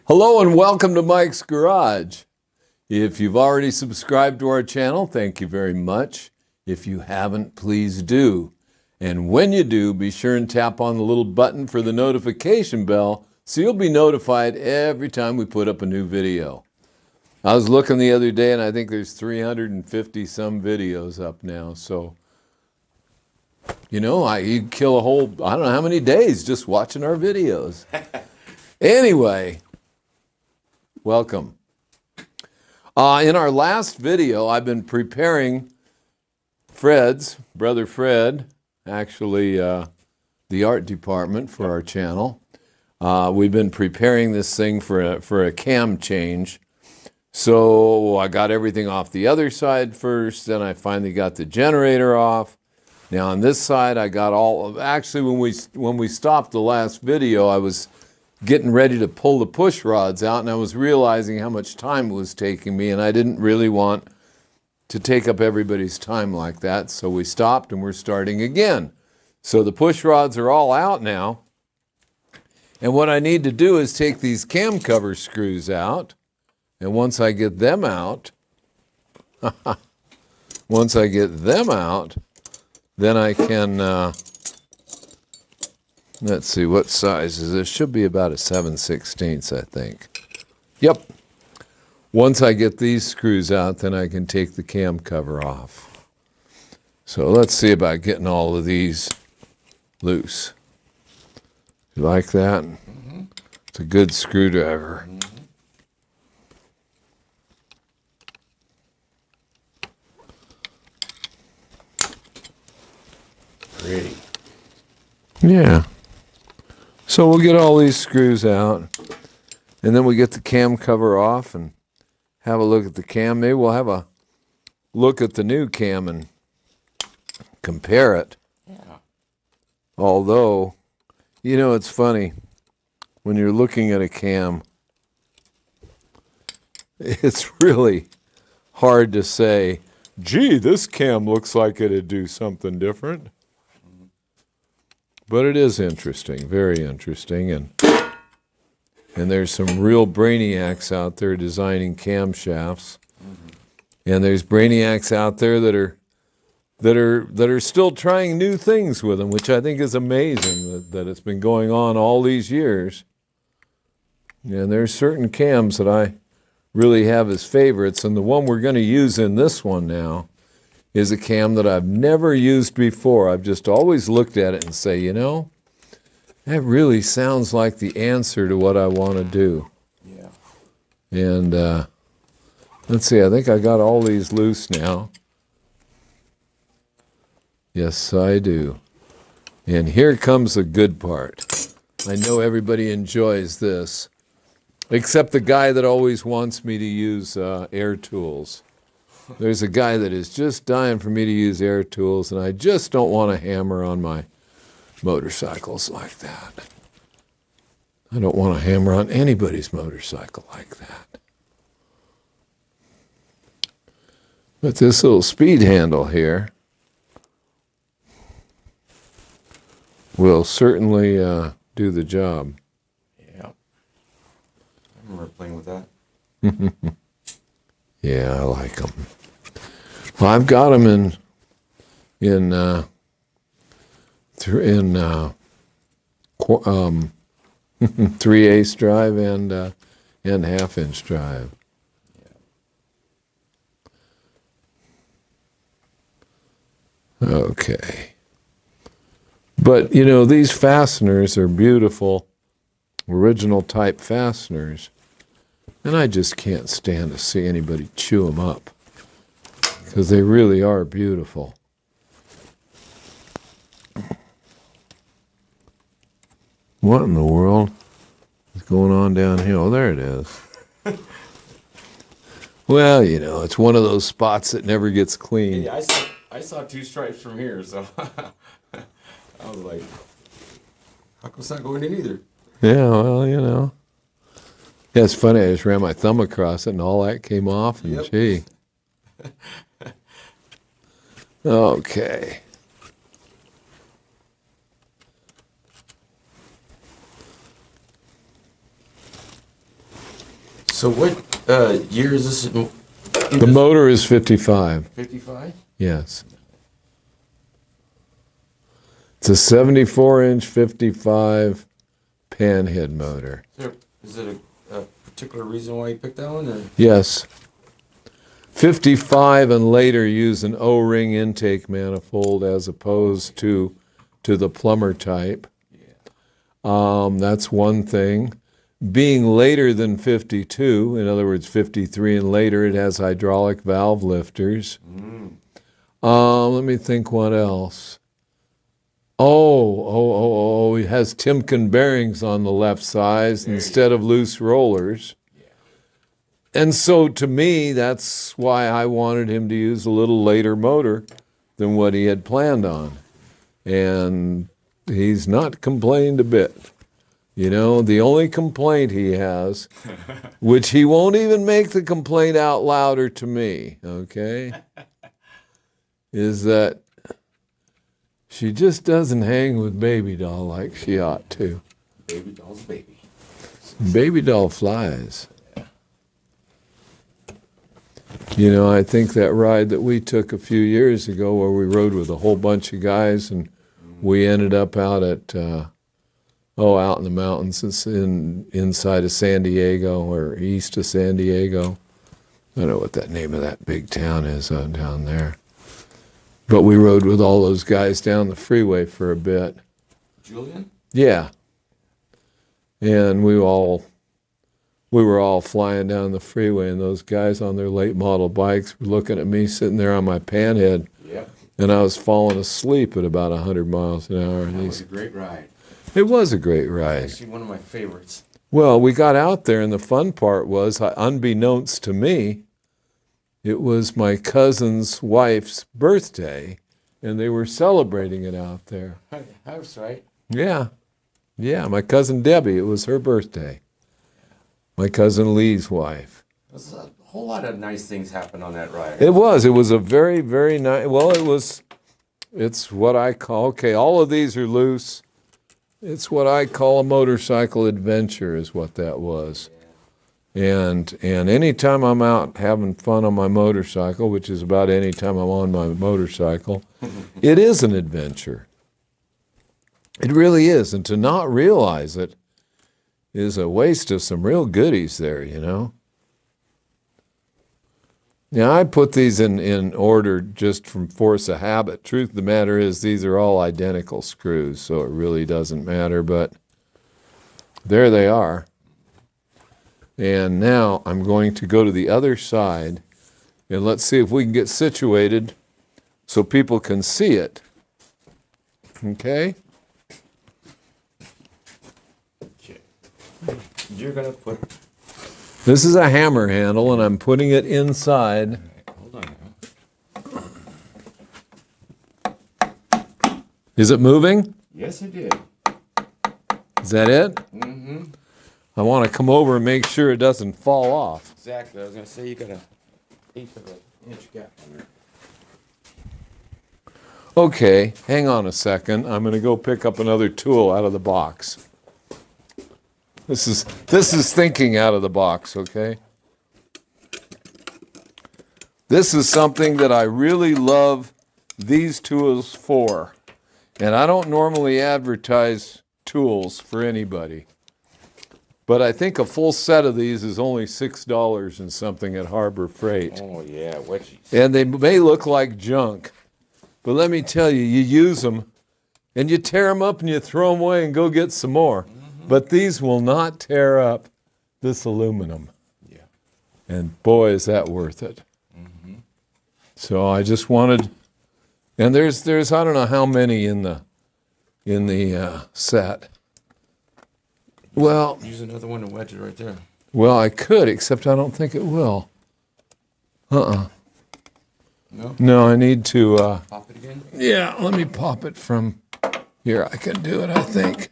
Hello and welcome to Mike's Garage. If you've already subscribed to our channel, thank you very much. If you haven't, please do. And when you do, be sure and tap on the little button for the notification bell so you'll be notified every time we put up a new video. I was looking the other day and I think there's 350 some videos up now. So, you know, you kill a whole, I don't know how many days just watching our videos. Anyway, welcome. In our last video, I've been preparing brother Fred, actually the art department for our channel. We've been preparing this thing for a cam change. So I got everything off the other side first, then I finally got the generator off. Now on this side, I got all of, actually when we stopped the last video, I was getting ready to pull the push rods out, and I was realizing how much time it was taking me, and I didn't really want to take up everybody's time like that, so we stopped and we're starting again. So the push rods are all out now, and what I need to do is take these cam cover screws out, and once I get them out, then I can, let's see, what size is this? Should be about a 7/16, I think. Yep. Once I get these screws out, then I can take the cam cover off. So let's see about getting all of these loose. You like that? Mm-hmm. It's a good screwdriver. Mm-hmm. Pretty. Yeah. So we'll get all these screws out, and then we get the cam cover off and have a look at the cam. Maybe we'll have a look at the new cam and compare it. Yeah. Although, you know, it's funny. When you're looking at a cam, it's really hard to say, gee, this cam looks like it'd do something different. But it is interesting, very interesting, and there's some real brainiacs out there designing camshafts, and there's brainiacs out there that are still trying new things with them, which I think is amazing that it's been going on all these years. And there's certain cams that I really have as favorites, and the one we're going to use in this one now is a cam that I've never used before. I've just always looked at it and say, you know, that really sounds like the answer to what I want to do. Yeah. And let's see, I think I got all these loose now. Yes, I do. And here comes the good part. I know everybody enjoys this, except the guy that always wants me to use air tools. There's a guy that is just dying for me to use air tools, and I just don't want to hammer on my motorcycles like that. I don't want to hammer on anybody's motorcycle like that. But this little speed handle here will certainly do the job. Yeah. I remember playing with that. Yeah, I like them. Well, I've got them in 3/8 drive and 1/2-inch drive. Yeah. Okay. But you know, these fasteners are beautiful, original type fasteners, and I just can't stand to see anybody chew them up, because they really are beautiful. What in the world is going on down here? Oh, there it is. Well, you know, it's one of those spots that never gets cleaned. Yeah, I saw two stripes from here, so I was like, how come it's not going in either? Yeah, well, you know. Yeah, it's funny. I just ran my thumb across it, and all that came off, and Yep. gee. Okay. So what year is this? The motor is 55. 55? Yes. It's a 74-inch 55 Panhead motor. Is it a particular reason why you picked that one? Or? Yes. 55 and later use an O-ring intake manifold as opposed to the plumber type. That's one thing. Being later than 52, in other words, 53 and later, it has hydraulic valve lifters. Let me think what else. It has Timken bearings on the left side instead of loose rollers. And so to me, that's why I wanted him to use a little later motor than what he had planned on. And he's not complained a bit. You know, the only complaint he has, which he won't even make the complaint out louder to me, okay, is that she just doesn't hang with Baby Doll like she ought to. Baby Doll's baby. Baby Doll flies. You know, I think that ride that we took a few years ago where we rode with a whole bunch of guys and we ended up out at, out in the mountains. It's inside of San Diego or east of San Diego. I don't know what that name of that big town is down there. But we rode with all those guys down the freeway for a bit. Julian? Yeah. And we were all flying down the freeway, and those guys on their late model bikes were looking at me sitting there on my Panhead, and I was falling asleep at about 100 miles an hour. That was a great ride. It was a great ride. Actually, one of my favorites. Well, we got out there, and the fun part was, unbeknownst to me, it was my cousin's wife's birthday, and they were celebrating it out there. That's right. Yeah. Yeah, my cousin Debbie, it was her birthday. My cousin Lee's wife. There's a whole lot of nice things happened on that ride. It was a very, very nice, it's what I call, all of these are loose. It's what I call a motorcycle adventure is what that was. And anytime I'm out having fun on my motorcycle, which is about any time I'm on my motorcycle, it is an adventure. It really is. And to not realize it is a waste of some real goodies there, you know. Now, I put these in order just from force of habit. Truth of the matter is these are all identical screws, so it really doesn't matter, but there they are. And now I'm going to go to the other side, and let's see if we can get situated so people can see it. Okay? You're going to put... This is a hammer handle, and I'm putting it inside. Right, hold on now. Is it moving? Yes, it did. Is that it? Mm-hmm. I want to come over and make sure it doesn't fall off. Exactly. I was going to say you got an eighth of an inch gap on there. Okay, hang on a second. I'm going to go pick up another tool out of the box. This is thinking out of the box, okay? This is something that I really love these tools for. And I don't normally advertise tools for anybody. But I think a full set of these is only $6 and something at Harbor Freight. Oh, yeah, wedgies. And they may look like junk. But let me tell you, you use them, and you tear them up and you throw them away and go get some more. But these will not tear up this aluminum. Yeah. And boy, is that worth it. Mm-hmm. So I just wanted, and there's I don't know how many in the set. Well, use another one to wedge it right there. Well, I could, except I don't think it will. No? No, I need to. Pop it again? Yeah, let me pop it from here. I can do it, I think.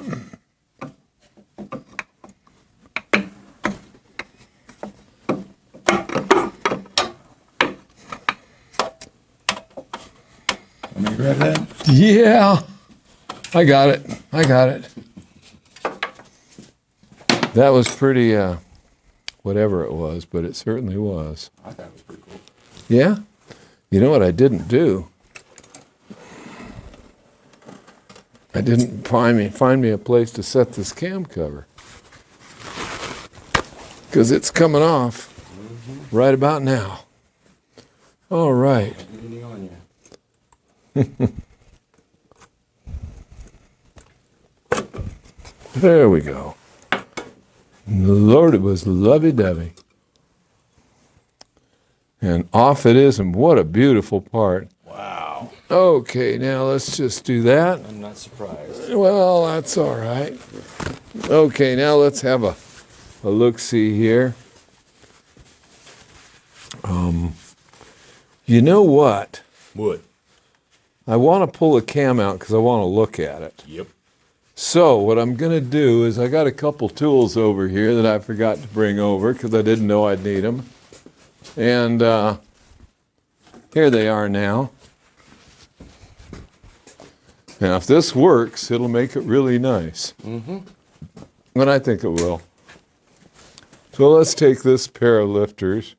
Let me grab that. Yeah, I got it. That was pretty, whatever it was, but it certainly was. I thought it was pretty cool. Yeah? You know what I didn't do? I didn't find me a place to set this cam cover. Because it's coming off right about now. All right. There we go. Lord, it was lovey-dovey. And off it is, and what a beautiful part. Wow. Okay, now let's just do that. I'm not surprised. Well, that's all right. Okay, now let's have a look-see here. You know what? What? I want to pull the cam out because I want to look at it. Yep. So what I'm going to do is I got a couple tools over here that I forgot to bring over because I didn't know I'd need them. And here they are now. Now, if this works, it'll make it really nice. Mm-hmm. And I think it will. So let's take this pair of lifters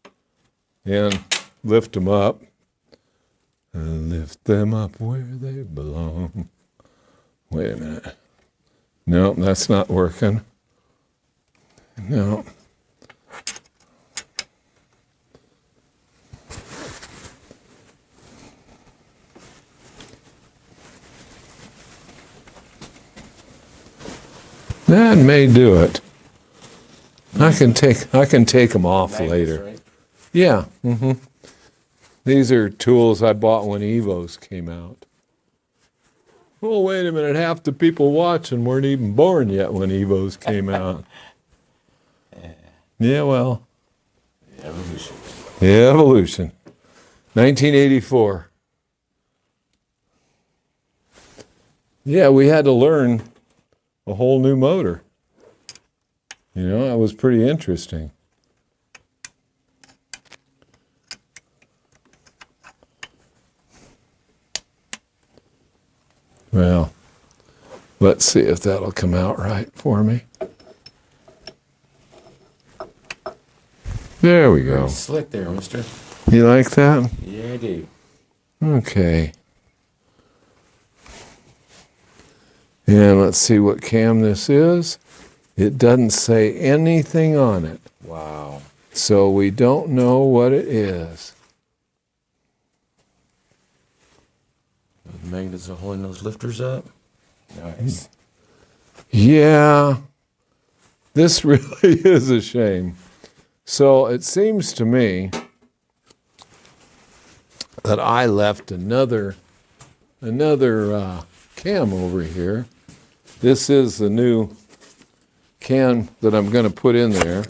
and lift them up. And lift them up where they belong. Wait a minute. No, that's not working. No. That may do it. I can take them off later. Right? Yeah. Mm-hmm. These are tools I bought when Evos came out. Oh, wait a minute. Half the people watching weren't even born yet when Evos came out. Yeah, well. Evolution. Evolution. 1984. Yeah, we had to learn a whole new motor. You know, that was pretty interesting. Well, let's see if that'll come out right for me. There we go. Slick there, mister. You like that? Yeah, I do. Okay. And let's see what cam this is. It doesn't say anything on it. Wow. So we don't know what it is. Those magnets are holding those lifters up. Nice. Yeah. This really is a shame. So it seems to me that I left another cam over here. This is the new cam that I'm going to put in there,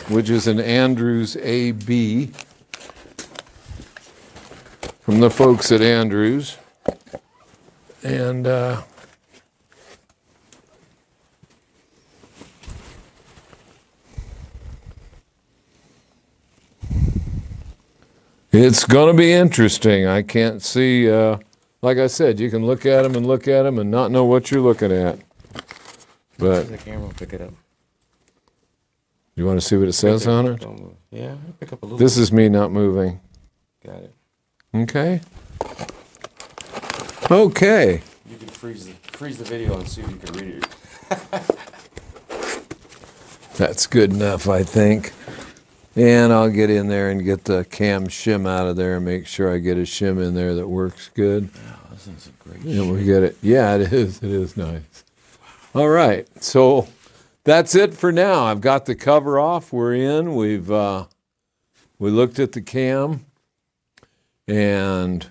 which is an Andrews AB from the folks at Andrews. And it's going to be interesting. I can't see, like I said, you can look at them and not know what you're looking at. But The camera will pick it up. you want to see what it says on it? Don't move. Yeah, I'll pick up a little. This is me not moving. Got it. Okay. Okay. You can freeze the video and see if you can read it. That's good enough, I think. And I'll get in there and get the cam shim out of there and make sure I get a shim in there that works good. Wow, this thing's a great And we get it. Yeah, it is. It is nice. All right. So that's it for now. I've got the cover off. We're in. We looked at the cam, and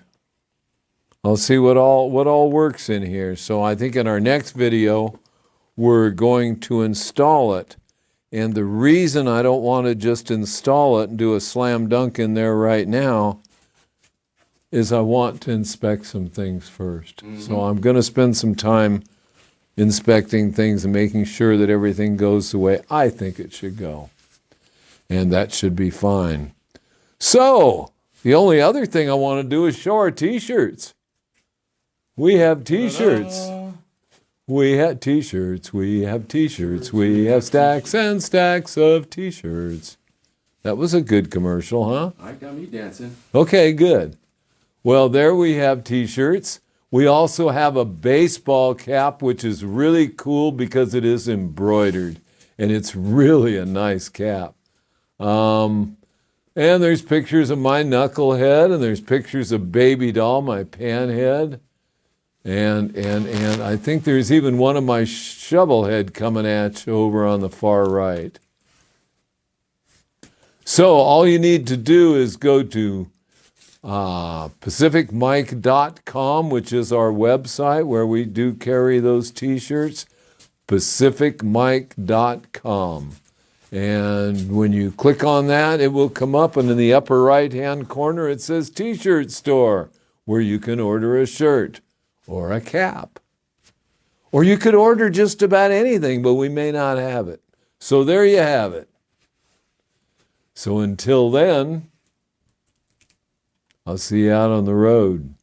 I'll see what all works in here. So I think in our next video, we're going to install it. And the reason I don't want to just install it and do a slam dunk in there right now is I want to inspect some things first. Mm-hmm. So I'm going to spend some time inspecting things and making sure that everything goes the way I think it should go. And that should be fine. So the only other thing I want to do is show our t-shirts. We have t-shirts. Ta-da! We have T-shirts. We have T-shirts. We have stacks and stacks of T-shirts. That was a good commercial, huh? I got me dancing. Okay, good. Well, there we have T-shirts. We also have a baseball cap, which is really cool because it is embroidered, and it's really a nice cap. And there's pictures of my knucklehead, and there's pictures of Baby Doll, my Panhead, and I think there's even one of my shovelhead coming at you over on the far right. So all you need to do is go to pacificmike.com, which is our website where we do carry those T-shirts, pacificmike.com. And when you click on that, it will come up, and in the upper right-hand corner, it says T-shirt store, where you can order a shirt or a cap. Or you could order just about anything, but we may not have it. So there you have it. So until then, I'll see you out on the road.